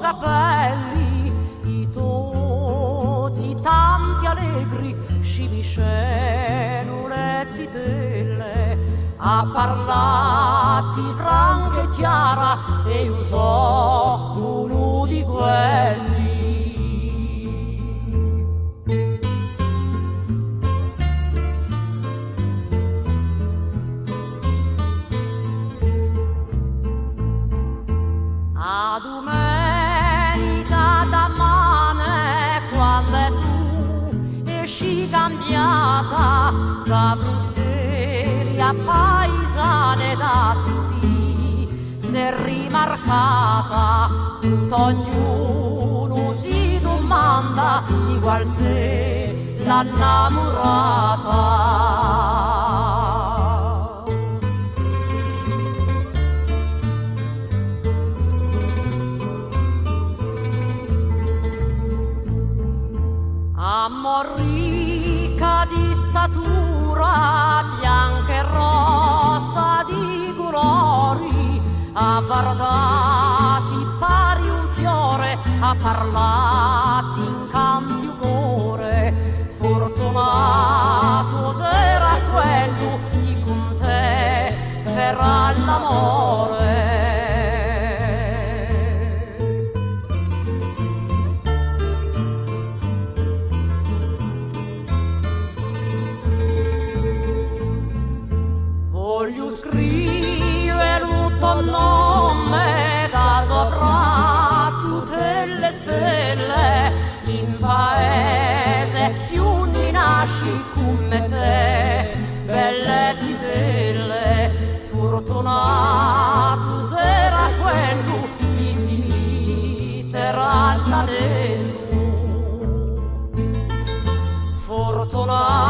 capelli, i tutti tanti allegri, scimiscenule zitelle, a parlati franca e chiara, e usò uno di quelli. A domenica da mane, quando tu esci cambiata da frusteria paesane, da tutti s'è rimarcata, tutto ognuno si domanda di qual sei l'annamorata. Amor ricca di statura, bianca e rossa di colori, a guardati pari un fiore, a parlati in canti un cuore. Fortunato sarà quello chi con te farà l'amore. Voglio scrivere il tuo nome da sopra tutte le stelle, in paese più ne nasci come te, belle zitelle. Fortunato sarà quello che ti terrà l'anello. Fortunato